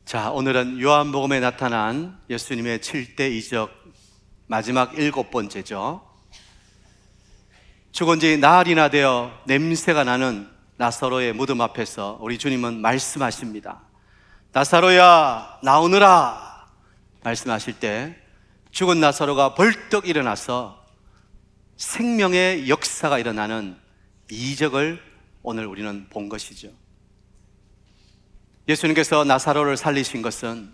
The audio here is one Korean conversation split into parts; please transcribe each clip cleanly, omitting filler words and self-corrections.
자, 오늘은 요한복음에 나타난 예수님의 7대 이적 마지막 7번째죠. 죽은 지 나흘이나 되어 냄새가 나는 나사로의 무덤 앞에서 우리 주님은 말씀하십니다. 나사로야, 나오너라 말씀하실 때 죽은 나사로가 벌떡 일어나서 생명의 역사가 일어나는 이적을 오늘 우리는 본 것이죠. 예수님께서 나사로를 살리신 것은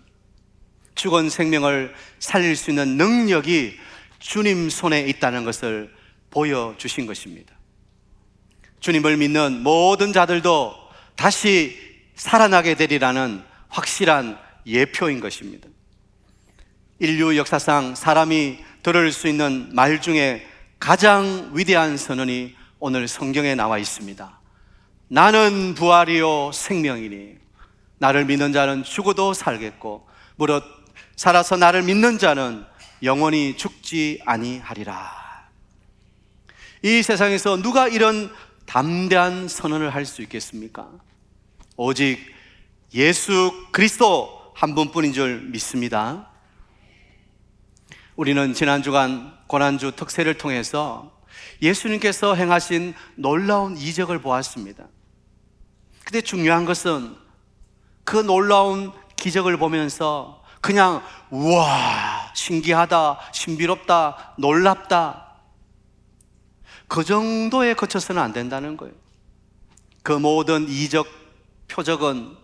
죽은 생명을 살릴 수 있는 능력이 주님 손에 있다는 것을 보여주신 것입니다. 주님을 믿는 모든 자들도 다시 살아나게 되리라는 확실한 예표인 것입니다. 인류 역사상 사람이 들을 수 있는 말 중에 가장 위대한 선언이 오늘 성경에 나와 있습니다. 나는 부활이요 생명이니 나를 믿는 자는 죽어도 살겠고 무릇 살아서 나를 믿는 자는 영원히 죽지 아니하리라. 이 세상에서 누가 이런 담대한 선언을 할 수 있겠습니까? 오직 예수 그리스도 한 분뿐인 줄 믿습니다. 우리는 지난 주간 고난주 특세를 통해서 예수님께서 행하신 놀라운 이적을 보았습니다. 근데 중요한 것은 그 놀라운 기적을 보면서 그냥 우와, 신기하다, 신비롭다, 놀랍다 그 정도에 그쳐서는 안 된다는 거예요. 그 모든 이적, 표적은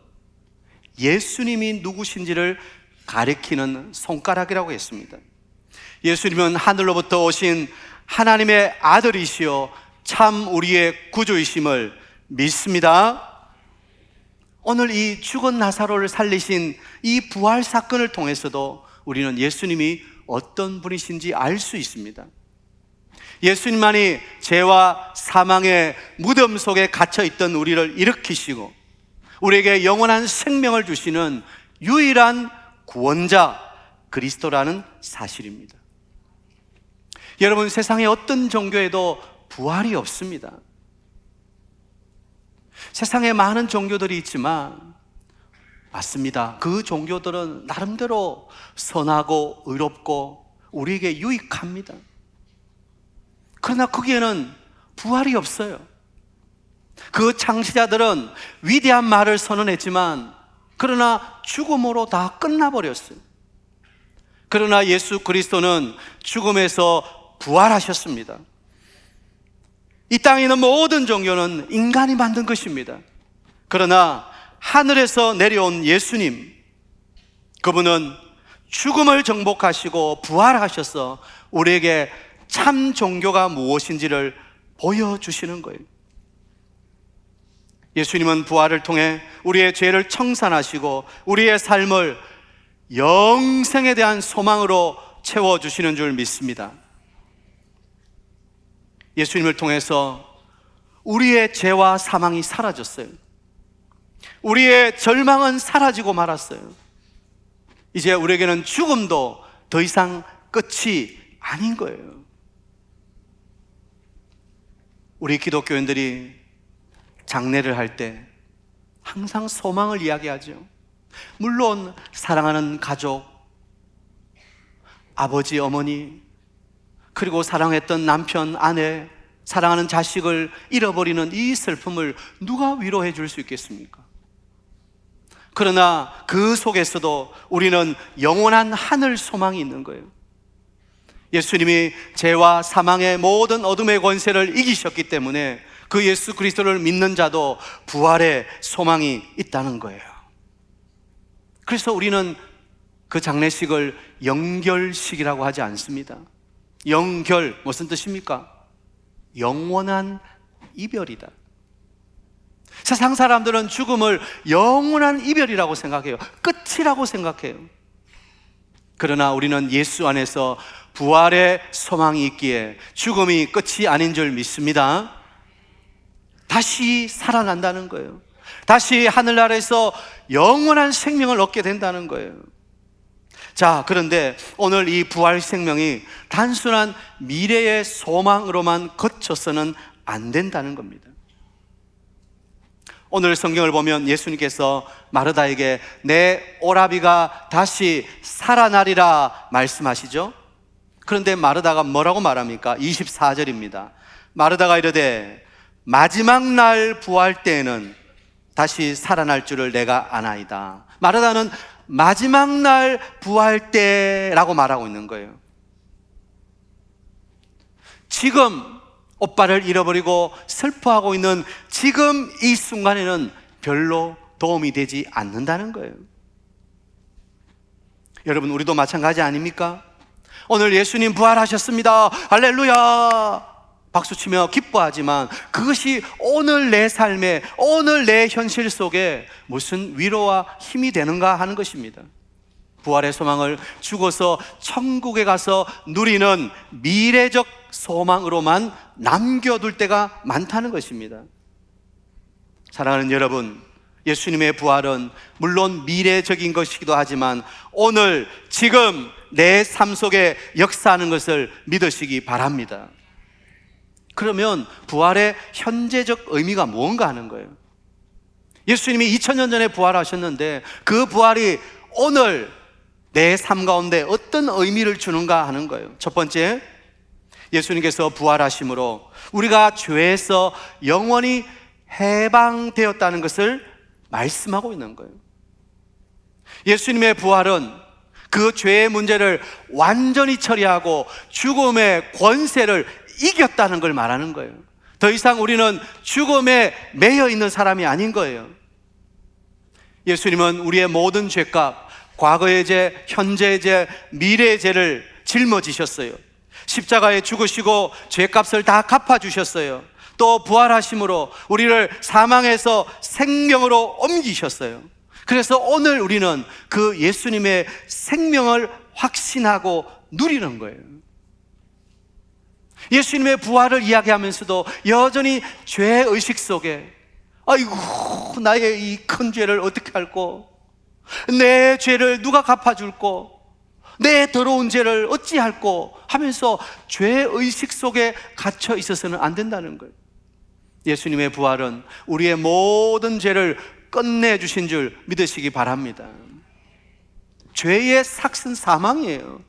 예수님이 누구신지를 가리키는 손가락이라고 했습니다. 예수님은 하늘로부터 오신 하나님의 아들이시요 참 우리의 구주이심을 믿습니다. 오늘 이 죽은 나사로를 살리신 이 부활 사건을 통해서도 우리는 예수님이 어떤 분이신지 알 수 있습니다. 예수님만이 죄와 사망의 무덤 속에 갇혀있던 우리를 일으키시고 우리에게 영원한 생명을 주시는 유일한 구원자 그리스도라는 사실입니다. 여러분, 세상의 어떤 종교에도 부활이 없습니다. 세상에 많은 종교들이 있지만 맞습니다. 그 종교들은 나름대로 선하고 의롭고 우리에게 유익합니다. 그러나 거기에는 부활이 없어요. 그 창시자들은 위대한 말을 선언했지만 그러나 죽음으로 다 끝나버렸어요. 그러나 예수 그리스도는 죽음에서 부활하셨습니다. 이 땅에 있는 모든 종교는 인간이 만든 것입니다. 그러나 하늘에서 내려온 예수님, 그분은 죽음을 정복하시고 부활하셔서 우리에게 참 종교가 무엇인지를 보여주시는 거예요. 예수님은 부활을 통해 우리의 죄를 청산하시고 우리의 삶을 영생에 대한 소망으로 채워주시는 줄 믿습니다. 예수님을 통해서 우리의 죄와 사망이 사라졌어요. 우리의 절망은 사라지고 말았어요. 이제 우리에게는 죽음도 더 이상 끝이 아닌 거예요. 우리 기독교인들이 장례를 할 때 항상 소망을 이야기하죠. 물론 사랑하는 가족, 아버지, 어머니, 그리고 사랑했던 남편, 아내, 사랑하는 자식을 잃어버리는 이 슬픔을 누가 위로해 줄 수 있겠습니까? 그러나 그 속에서도 우리는 영원한 하늘 소망이 있는 거예요. 예수님이 죄와 사망의 모든 어둠의 권세를 이기셨기 때문에 그 예수 그리스도를 믿는 자도 부활의 소망이 있다는 거예요. 그래서 우리는 그 장례식을 영결식이라고 하지 않습니다. 영결, 무슨 뜻입니까? 영원한 이별이다. 세상 사람들은 죽음을 영원한 이별이라고 생각해요. 끝이라고 생각해요. 그러나 우리는 예수 안에서 부활의 소망이 있기에 죽음이 끝이 아닌 줄 믿습니다. 다시 살아난다는 거예요. 다시 하늘나라에서 영원한 생명을 얻게 된다는 거예요. 자, 그런데 오늘 이 부활 생명이 단순한 미래의 소망으로만 그쳐서는 안 된다는 겁니다. 오늘 성경을 보면 예수님께서 마르다에게 내 오라비가 다시 살아나리라 말씀하시죠. 그런데 마르다가 뭐라고 말합니까? 24절입니다. 마르다가 이르되 마지막 날 부활 때에는 다시 살아날 줄을 내가 아나이다. 마르다는 마지막 날 부활 때라고 말하고 있는 거예요. 지금 오빠를 잃어버리고 슬퍼하고 있는 지금 이 순간에는 별로 도움이 되지 않는다는 거예요. 여러분, 우리도 마찬가지 아닙니까? 오늘 예수님 부활하셨습니다, 할렐루야 박수치며 기뻐하지만 그것이 오늘 내 삶에, 오늘 내 현실 속에 무슨 위로와 힘이 되는가 하는 것입니다. 부활의 소망을 죽어서 천국에 가서 누리는 미래적 소망으로만 남겨둘 때가 많다는 것입니다. 사랑하는 여러분, 예수님의 부활은 물론 미래적인 것이기도 하지만 오늘 지금 내 삶 속에 역사하는 것을 믿으시기 바랍니다. 그러면 부활의 현재적 의미가 무언가 하는 거예요. 예수님이 2000년 전에 부활하셨는데 그 부활이 오늘 내 삶 가운데 어떤 의미를 주는가 하는 거예요. 첫 번째, 예수님께서 부활하심으로 우리가 죄에서 영원히 해방되었다는 것을 말씀하고 있는 거예요. 예수님의 부활은 그 죄의 문제를 완전히 처리하고 죽음의 권세를 이겼다는 걸 말하는 거예요. 더 이상 우리는 죽음에 매여 있는 사람이 아닌 거예요. 예수님은 우리의 모든 죄값, 과거의 죄, 현재의 죄, 미래의 죄를 짊어지셨어요. 십자가에 죽으시고 죄값을 다 갚아주셨어요. 또 부활하심으로 우리를 사망에서 생명으로 옮기셨어요. 그래서 오늘 우리는 그 예수님의 생명을 확신하고 누리는 거예요. 예수님의 부활을 이야기하면서도 여전히 죄의식 속에 아이고 나의 이 큰 죄를 어떻게 할꼬, 내 죄를 누가 갚아줄꼬, 내 더러운 죄를 어찌할꼬 하면서 죄의식 속에 갇혀 있어서는 안 된다는 거예요. 예수님의 부활은 우리의 모든 죄를 끝내주신 줄 믿으시기 바랍니다. 죄의 삭은 사망이에요.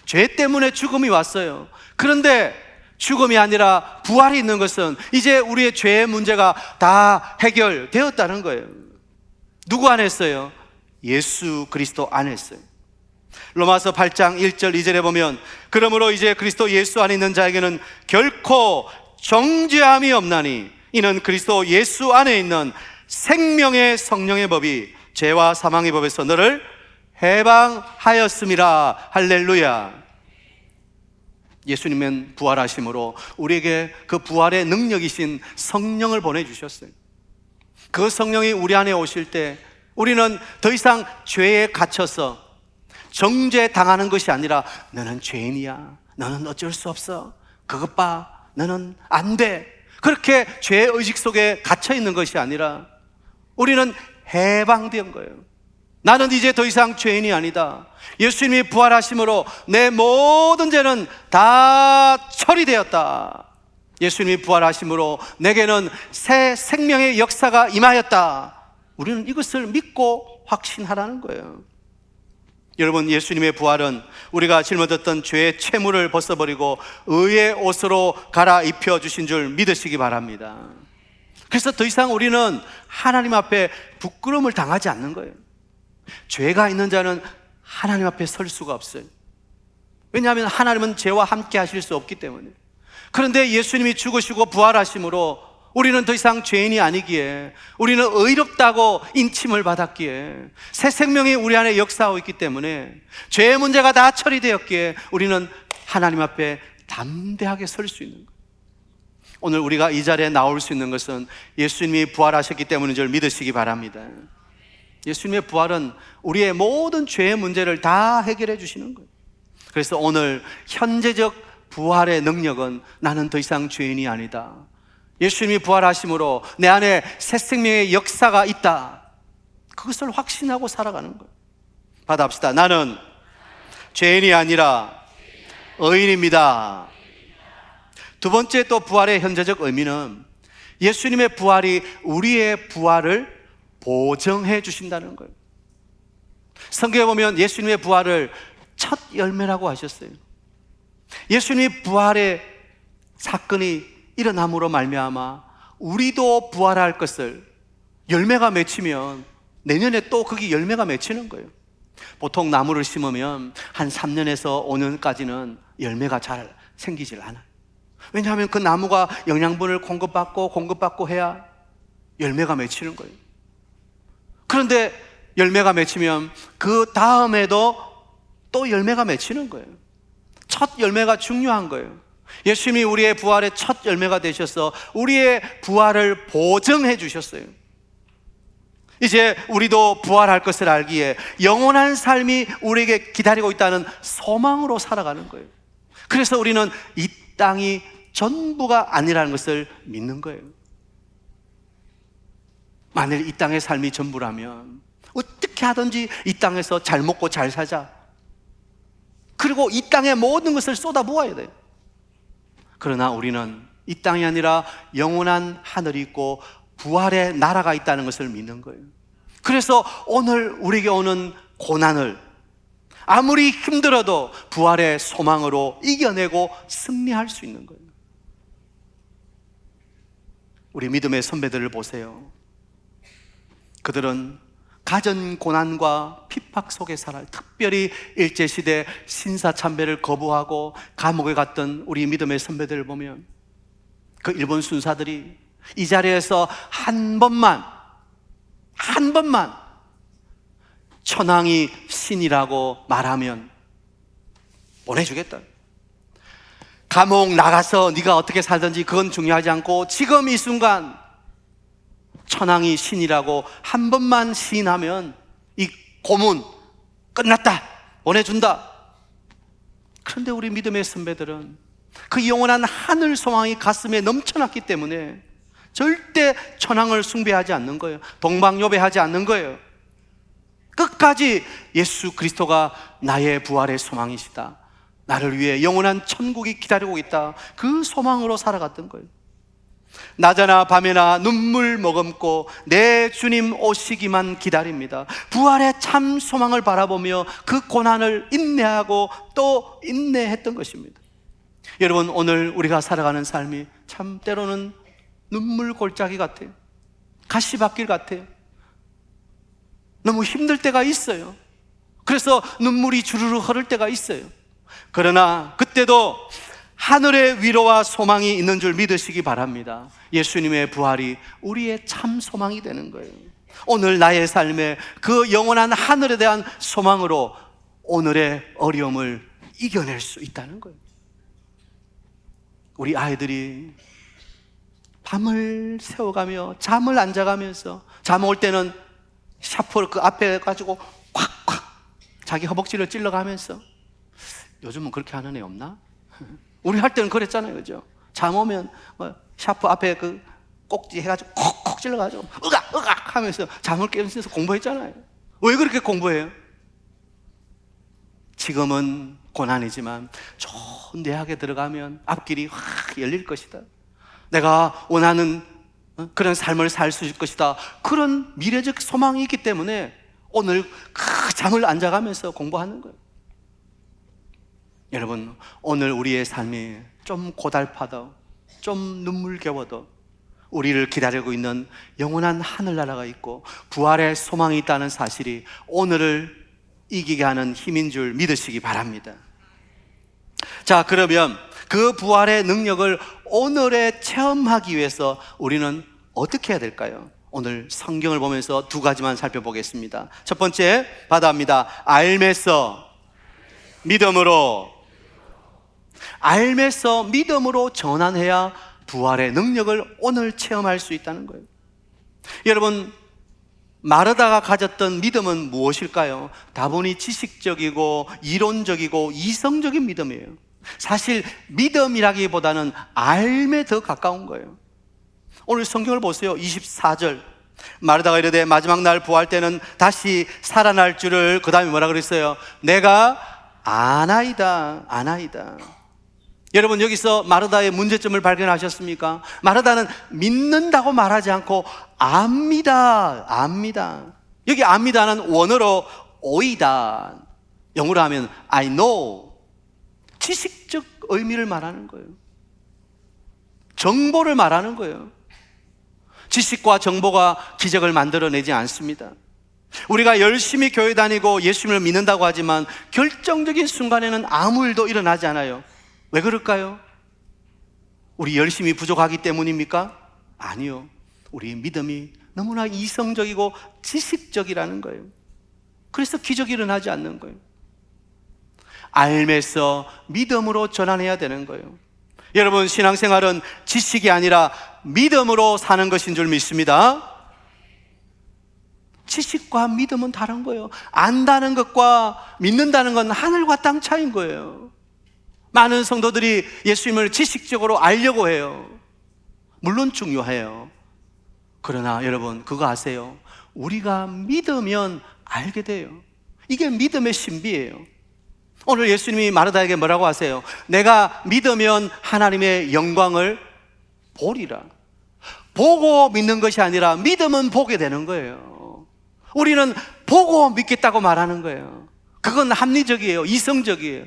죄 때문에 죽음이 왔어요. 그런데 죽음이 아니라 부활이 있는 것은 이제 우리의 죄의 문제가 다 해결되었다는 거예요. 누구 안에 있어요? 예수 그리스도 안에 있어요. 로마서 8장 1절 2절에 보면 그러므로 이제 그리스도 예수 안에 있는 자에게는 결코 정죄함이 없나니 이는 그리스도 예수 안에 있는 생명의 성령의 법이 죄와 사망의 법에서 너를 해방하였음이라. 할렐루야. 예수님은 부활하심으로 우리에게 그 부활의 능력이신 성령을 보내주셨어요. 그 성령이 우리 안에 오실 때 우리는 더 이상 죄에 갇혀서 정죄당하는 것이 아니라 너는 죄인이야, 너는 어쩔 수 없어, 그것 봐, 너는 안 돼, 그렇게 죄의식 속에 갇혀 있는 것이 아니라 우리는 해방된 거예요. 나는 이제 더 이상 죄인이 아니다. 예수님이 부활하심으로 내 모든 죄는 다 처리되었다. 예수님이 부활하심으로 내게는 새 생명의 역사가 임하였다. 우리는 이것을 믿고 확신하라는 거예요. 여러분, 예수님의 부활은 우리가 짊어졌던 죄의 채무를 벗어버리고 의의 옷으로 갈아입혀 주신 줄 믿으시기 바랍니다. 그래서 더 이상 우리는 하나님 앞에 부끄러움을 당하지 않는 거예요. 죄가 있는 자는 하나님 앞에 설 수가 없어요. 왜냐하면 하나님은 죄와 함께 하실 수 없기 때문에. 그런데 예수님이 죽으시고 부활하심으로 우리는 더 이상 죄인이 아니기에, 우리는 의롭다고 인침을 받았기에, 새 생명이 우리 안에 역사하고 있기 때문에, 죄의 문제가 다 처리되었기에 우리는 하나님 앞에 담대하게 설 수 있는 거예요. 오늘 우리가 이 자리에 나올 수 있는 것은 예수님이 부활하셨기 때문인 줄 믿으시기 바랍니다. 예수님의 부활은 우리의 모든 죄의 문제를 다 해결해 주시는 거예요. 그래서 오늘 현재적 부활의 능력은 나는 더 이상 죄인이 아니다, 예수님이 부활하심으로 내 안에 새 생명의 역사가 있다, 그것을 확신하고 살아가는 거예요. 받아봅시다. 나는 죄인이 아니라 의인입니다. 두 번째 또 부활의 현재적 의미는 예수님의 부활이 우리의 부활을 보증해 주신다는 거예요. 성경에 보면 예수님의 부활을 첫 열매라고 하셨어요. 예수님의 부활의 사건이 일어남으로 말미암아 우리도 부활할 것을, 열매가 맺히면 내년에 또 거기 열매가 맺히는 거예요. 보통 나무를 심으면 한 3년에서 5년까지는 열매가 잘 생기질 않아요. 왜냐하면 그 나무가 영양분을 공급받고 해야 열매가 맺히는 거예요. 그런데 열매가 맺히면 그 다음에도 또 열매가 맺히는 거예요. 첫 열매가 중요한 거예요. 예수님이 우리의 부활의 첫 열매가 되셔서 우리의 부활을 보증해 주셨어요. 이제 우리도 부활할 것을 알기에 영원한 삶이 우리에게 기다리고 있다는 소망으로 살아가는 거예요. 그래서 우리는 이 땅이 전부가 아니라는 것을 믿는 거예요. 만일 이 땅의 삶이 전부라면 어떻게 하든지 이 땅에서 잘 먹고 잘 사자, 그리고 이 땅의 모든 것을 쏟아부어야 돼요. 그러나 우리는 이 땅이 아니라 영원한 하늘이 있고 부활의 나라가 있다는 것을 믿는 거예요. 그래서 오늘 우리에게 오는 고난을 아무리 힘들어도 부활의 소망으로 이겨내고 승리할 수 있는 거예요. 우리 믿음의 선배들을 보세요. 그들은 가전 고난과 핍박 속에 살아요. 특별히 일제시대 신사참배를 거부하고 감옥에 갔던 우리 믿음의 선배들을 보면 그 일본 순사들이 이 자리에서 한 번만 천황이 신이라고 말하면 보내주겠다. 감옥 나가서 네가 어떻게 살든지 그건 중요하지 않고 지금 이 순간 천황이 신이라고 한 번만 시인하면 이 고문 끝났다, 보내준다. 그런데 우리 믿음의 선배들은 그 영원한 하늘 소망이 가슴에 넘쳐났기 때문에 절대 천황을 숭배하지 않는 거예요. 동방요배하지 않는 거예요. 끝까지 예수 그리스도가 나의 부활의 소망이시다, 나를 위해 영원한 천국이 기다리고 있다, 그 소망으로 살아갔던 거예요. 낮에나 밤에나 눈물 머금고 내 주님 오시기만 기다립니다. 부활의 참 소망을 바라보며 그 고난을 인내하고 또 인내했던 것입니다. 여러분, 오늘 우리가 살아가는 삶이 참 때로는 눈물 골짜기 같아요. 가시밭길 같아요. 너무 힘들 때가 있어요. 그래서 눈물이 주르르 흐를 때가 있어요. 그러나 그때도 하늘의 위로와 소망이 있는 줄 믿으시기 바랍니다. 예수님의 부활이 우리의 참 소망이 되는 거예요. 오늘 나의 삶에 그 영원한 하늘에 대한 소망으로 오늘의 어려움을 이겨낼 수 있다는 거예요. 우리 아이들이 밤을 새워가며 잠을 안 자가면서 잠 올 때는 샤프를 그 앞에 가지고 콱콱 자기 허벅지를 찔러가면서, 요즘은 그렇게 하는 애 없나? 우리 할 때는 그랬잖아요, 그죠? 잠 오면 샤프 앞에 그 꼭지 해가지고 콕콕 찔러가지고 으악 하면서 잠을 깨면서 공부했잖아요. 왜 그렇게 공부해요? 지금은 고난이지만 좋은 대학에 들어가면 앞길이 확 열릴 것이다, 내가 원하는 그런 삶을 살 수 있을 것이다, 그런 미래적 소망이 있기 때문에 오늘 그 잠을 안 자가면서 공부하는 거예요. 여러분, 오늘 우리의 삶이 좀 고달파도, 좀 눈물겨워도 우리를 기다리고 있는 영원한 하늘나라가 있고 부활의 소망이 있다는 사실이 오늘을 이기게 하는 힘인 줄 믿으시기 바랍니다. 자, 그러면 그 부활의 능력을 오늘에 체험하기 위해서 우리는 어떻게 해야 될까요? 오늘 성경을 보면서 두 가지만 살펴보겠습니다. 첫 번째 바다입니다. 알면서 믿음으로, 알면서 믿음으로 전환해야 부활의 능력을 오늘 체험할 수 있다는 거예요. 여러분, 마르다가 가졌던 믿음은 무엇일까요? 다분히 지식적이고 이론적이고 이성적인 믿음이에요. 사실 믿음이라기보다는 알매 더 가까운 거예요. 오늘 성경을 보세요. 24절, 마르다가 이르되 마지막 날 부활 때는 다시 살아날 줄을, 그 다음에 뭐라 그랬어요? 내가 아나이다. 여러분, 여기서 마르다의 문제점을 발견하셨습니까? 마르다는 믿는다고 말하지 않고 압니다. 여기 압니다는 원어로 오이다, 영어로 하면 I know, 지식적 의미를 말하는 거예요. 정보를 말하는 거예요. 지식과 정보가 기적을 만들어내지 않습니다. 우리가 열심히 교회 다니고 예수님을 믿는다고 하지만 결정적인 순간에는 아무 일도 일어나지 않아요. 왜 그럴까요? 우리 열심히 부족하기 때문입니까? 아니요. 우리의 믿음이 너무나 이성적이고 지식적이라는 거예요. 그래서 기적이 일어나지 않는 거예요. 알면서 믿음으로 전환해야 되는 거예요. 여러분, 신앙생활은 지식이 아니라 믿음으로 사는 것인 줄 믿습니다. 지식과 믿음은 다른 거예요. 안다는 것과 믿는다는 건 하늘과 땅 차이인 거예요. 많은 성도들이 예수님을 지식적으로 알려고 해요. 물론 중요해요. 그러나 여러분, 그거 아세요? 우리가 믿으면 알게 돼요. 이게 믿음의 신비예요. 오늘 예수님이 마르다에게 뭐라고 하세요? 내가 믿으면 하나님의 영광을 보리라. 보고 믿는 것이 아니라 믿으면 보게 되는 거예요. 우리는 보고 믿겠다고 말하는 거예요. 그건 합리적이에요. 이성적이에요.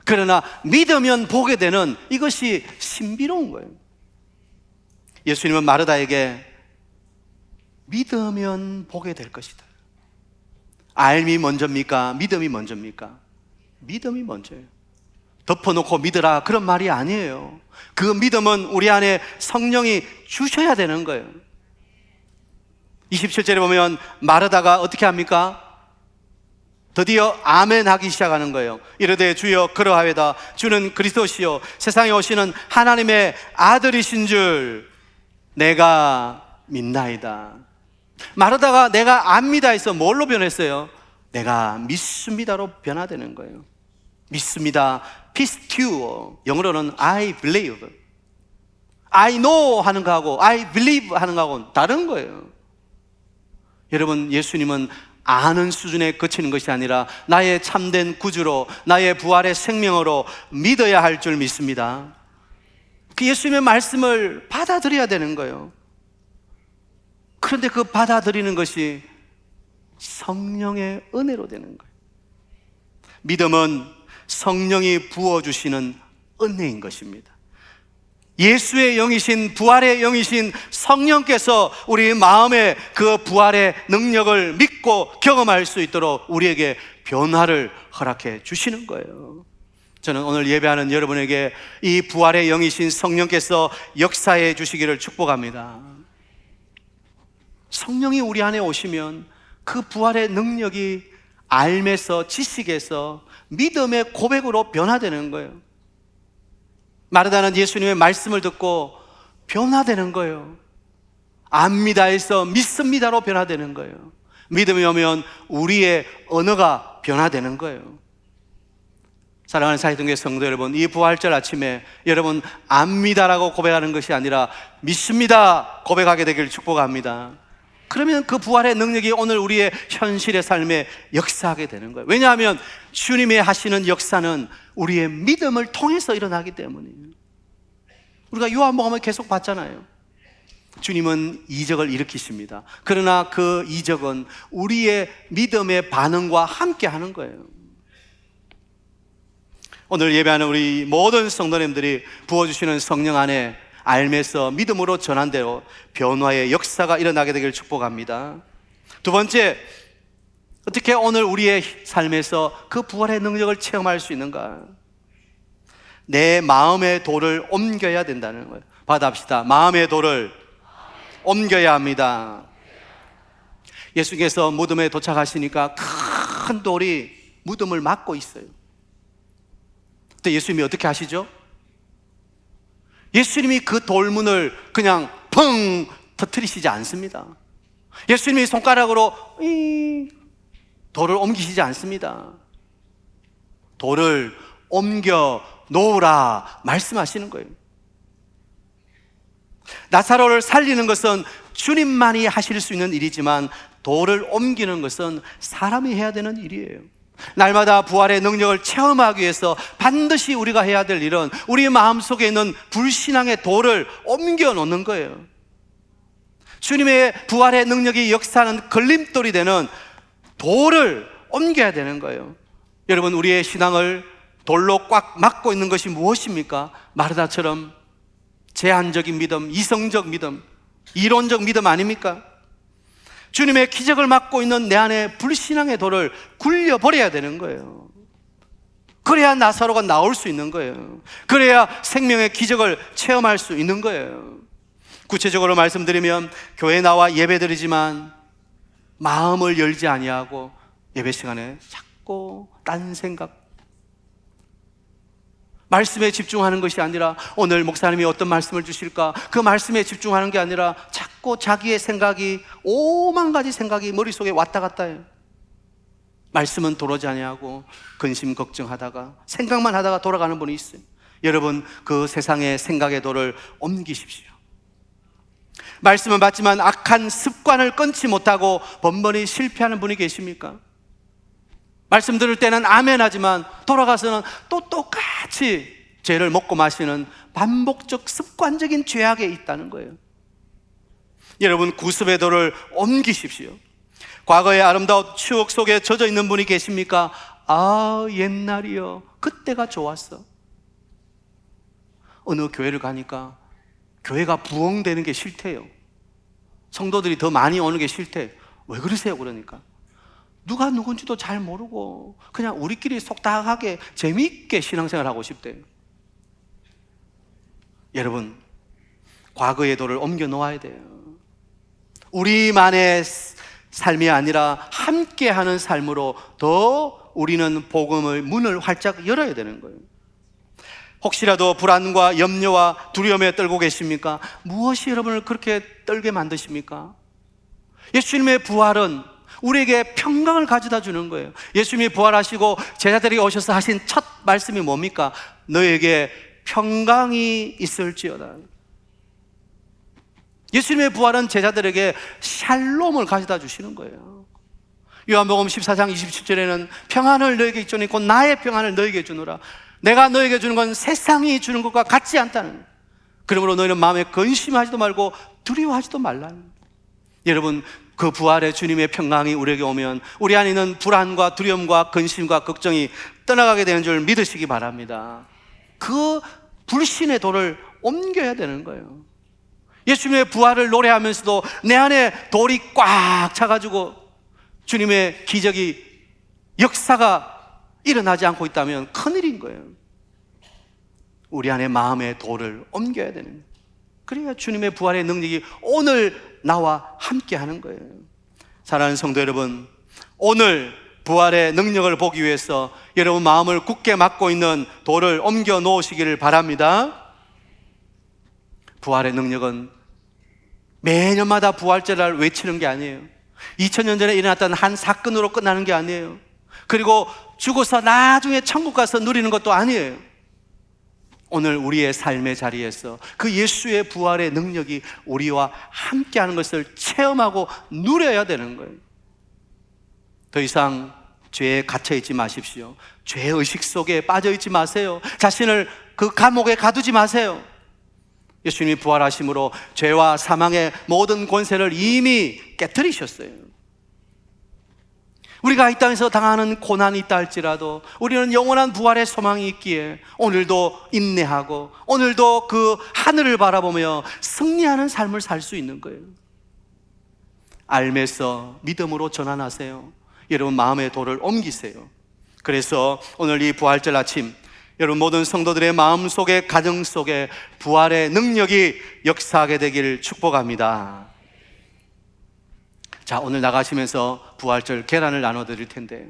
그러나 믿으면 보게 되는, 이것이 신비로운 거예요. 예수님은 마르다에게 믿으면 보게 될 것이다. 알미 먼저입니까? 믿음이 먼저입니까? 믿음이 먼저예요. 덮어놓고 믿으라, 그런 말이 아니에요. 그 믿음은 우리 안에 성령이 주셔야 되는 거예요. 27절에 보면 마르다가 어떻게 합니까? 드디어 아멘 하기 시작하는 거예요. 이르되 주여 그러하외다. 주는 그리스도시요 세상에 오시는 하나님의 아들이신 줄 내가 믿나이다. 마르다가 내가 압니다 해서 뭘로 변했어요? 내가 믿습니다로 변화되는 거예요. 믿습니다, 피스튜어, 영어로는 I believe. I know 하는 거하고 I believe 하는 거하고는 다른 거예요. 여러분, 예수님은 아는 수준에 그치는 것이 아니라 나의 참된 구주로, 나의 부활의 생명으로 믿어야 할 줄 믿습니다. 그 예수님의 말씀을 받아들여야 되는 거예요. 그런데 그 받아들이는 것이 성령의 은혜로 되는 거예요. 믿음은 성령이 부어주시는 은혜인 것입니다. 예수의 영이신, 부활의 영이신 성령께서 우리 마음에 그 부활의 능력을 믿고 경험할 수 있도록 우리에게 변화를 허락해 주시는 거예요. 저는 오늘 예배하는 여러분에게 이 부활의 영이신 성령께서 역사해 주시기를 축복합니다. 성령이 우리 안에 오시면 그 부활의 능력이 알면서, 지식에서 믿음의 고백으로 변화되는 거예요. 마르다는 예수님의 말씀을 듣고 변화되는 거예요. 압니다에서 믿습니다로 변화되는 거예요. 믿음이 오면 우리의 언어가 변화되는 거예요. 사랑하는 사이동교회 성도 여러분, 이 부활절 아침에 여러분 압니다라고 고백하는 것이 아니라 믿습니다 고백하게 되기를 축복합니다. 그러면 그 부활의 능력이 오늘 우리의 현실의 삶에 역사하게 되는 거예요. 왜냐하면 주님의 하시는 역사는 우리의 믿음을 통해서 일어나기 때문이에요. 우리가 요한복음을 계속 봤잖아요. 주님은 이적을 일으키십니다. 그러나 그 이적은 우리의 믿음의 반응과 함께 하는 거예요. 오늘 예배하는 우리 모든 성도님들이 부어주시는 성령 안에 알면서 믿음으로 전환되어 변화의 역사가 일어나게 되기를 축복합니다. 두 번째, 어떻게 오늘 우리의 삶에서 그 부활의 능력을 체험할 수 있는가? 내 마음의 돌을 옮겨야 된다는 거예요. 받아합시다. 마음의 돌을 옮겨야 합니다. 예수께서 무덤에 도착하시니까 큰 돌이 무덤을 막고 있어요. 그때 예수님이 어떻게 하시죠? 예수님이 그 돌문을 그냥 펑 터뜨리시지 않습니다. 예수님이 손가락으로 돌을 옮기시지 않습니다. 돌을 옮겨 놓으라 말씀하시는 거예요. 나사로를 살리는 것은 주님만이 하실 수 있는 일이지만 돌을 옮기는 것은 사람이 해야 되는 일이에요. 날마다 부활의 능력을 체험하기 위해서 반드시 우리가 해야 될 일은 우리 마음속에 있는 불신앙의 돌을 옮겨 놓는 거예요. 주님의 부활의 능력이 역사하는 걸림돌이 되는 돌을 옮겨야 되는 거예요. 여러분, 우리의 신앙을 돌로 꽉 막고 있는 것이 무엇입니까? 마르다처럼 제한적인 믿음, 이성적 믿음, 이론적 믿음 아닙니까? 주님의 기적을 막고 있는 내 안에 불신앙의 돌을 굴려버려야 되는 거예요. 그래야 나사로가 나올 수 있는 거예요. 그래야 생명의 기적을 체험할 수 있는 거예요. 구체적으로 말씀드리면, 교회에 나와 예배드리지만 마음을 열지 아니하고 예배 시간에 자꾸 딴 생각, 말씀에 집중하는 것이 아니라 오늘 목사님이 어떤 말씀을 주실까, 그 말씀에 집중하는 게 아니라 자꾸 자기의 생각이, 오만 가지 생각이 머릿속에 왔다 갔다 해요. 말씀은 도로지 아니하고 근심 걱정하다가 생각만 하다가 돌아가는 분이 있어요. 여러분, 그 세상의 생각의 돌을 옮기십시오. 말씀은 받지만 악한 습관을 끊지 못하고 번번이 실패하는 분이 계십니까? 말씀 들을 때는 아멘 하지만 돌아가서는 또 똑같이 죄를 먹고 마시는 반복적 습관적인 죄악에 있다는 거예요. 여러분, 구습의 돌을 옮기십시오. 과거의 아름다운 추억 속에 젖어 있는 분이 계십니까? 아, 옛날이요, 그때가 좋았어. 어느 교회를 가니까 교회가 부흥되는 게 싫대요. 성도들이 더 많이 오는 게 싫대. 왜 그러세요? 그러니까 누가 누군지도 잘 모르고 그냥 우리끼리 속닥하게 재미있게 신앙생활 하고 싶대요. 여러분, 과거의 돌을 옮겨 놓아야 돼요. 우리만의 삶이 아니라 함께하는 삶으로 더 우리는 복음의 문을 활짝 열어야 되는 거예요. 혹시라도 불안과 염려와 두려움에 떨고 계십니까? 무엇이 여러분을 그렇게 떨게 만드십니까? 예수님의 부활은 우리에게 평강을 가져다 주는 거예요. 예수님이 부활하시고 제자들이 오셔서 하신 첫 말씀이 뭡니까? 너에게 평강이 있을지어다. 예수님의 부활은 제자들에게 샬롬을 가져다 주시는 거예요. 요한복음 14장 27절에는 평안을 너에게 주니 곧 나의 평안을 너에게 주노라. 내가 너에게 주는 건 세상이 주는 것과 같지 않다는 거예요. 그러므로 너희는 마음에 근심하지도 말고 두려워하지도 말라는 거예요. 여러분, 그 부활의 주님의 평강이 우리에게 오면 우리 안에 있는 불안과 두려움과 근심과 걱정이 떠나가게 되는 줄 믿으시기 바랍니다. 그 불신의 돌을 옮겨야 되는 거예요. 예수님의 부활을 노래하면서도 내 안에 돌이 꽉 차가지고 주님의 기적이, 역사가 일어나지 않고 있다면 큰일인 거예요. 우리 안에 마음의 돌을 옮겨야 되는 거예요. 그래야 주님의 부활의 능력이 오늘 나와 함께 하는 거예요. 사랑하는 성도 여러분, 오늘 부활의 능력을 보기 위해서 여러분 마음을 굳게 막고 있는 돌을 옮겨 놓으시기를 바랍니다. 부활의 능력은 매년마다 부활절을 외치는 게 아니에요. 2000년 전에 일어났던 한 사건으로 끝나는 게 아니에요. 그리고 죽어서 나중에 천국 가서 누리는 것도 아니에요. 오늘 우리의 삶의 자리에서 그 예수의 부활의 능력이 우리와 함께하는 것을 체험하고 누려야 되는 거예요. 더 이상 죄에 갇혀있지 마십시오. 죄의식 속에 빠져있지 마세요. 자신을 그 감옥에 가두지 마세요. 예수님이 부활하심으로 죄와 사망의 모든 권세를 이미 깨뜨리셨어요. 우리가 이 땅에서 당하는 고난이 있다 할지라도 우리는 영원한 부활의 소망이 있기에 오늘도 인내하고 오늘도 그 하늘을 바라보며 승리하는 삶을 살 수 있는 거예요. 알면서 믿음으로 전환하세요. 여러분 마음의 돌을 옮기세요. 그래서 오늘 이 부활절 아침 여러분 모든 성도들의 마음속에, 가정 속에 부활의 능력이 역사하게 되기를 축복합니다. 자, 오늘 나가시면서 부활절 계란을 나눠드릴 텐데요,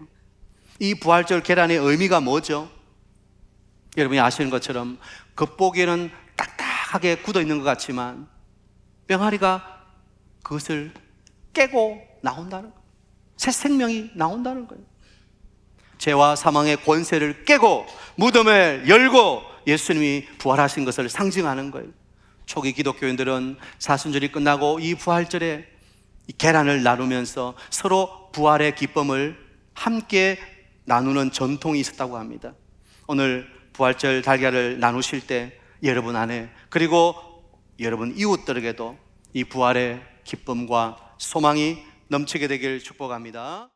이 부활절 계란의 의미가 뭐죠? 여러분이 아시는 것처럼 겉보기에는 딱딱하게 굳어있는 것 같지만 병아리가 그것을 깨고 나온다는 거예요. 새 생명이 나온다는 거예요. 죄와 사망의 권세를 깨고 무덤을 열고 예수님이 부활하신 것을 상징하는 거예요. 초기 기독교인들은 사순절이 끝나고 이 부활절에 이 계란을 나누면서 서로 부활의 기쁨을 함께 나누는 전통이 있었다고 합니다. 오늘 부활절 달걀을 나누실 때 여러분 안에, 그리고 여러분 이웃들에게도 이 부활의 기쁨과 소망이 넘치게 되길 축복합니다.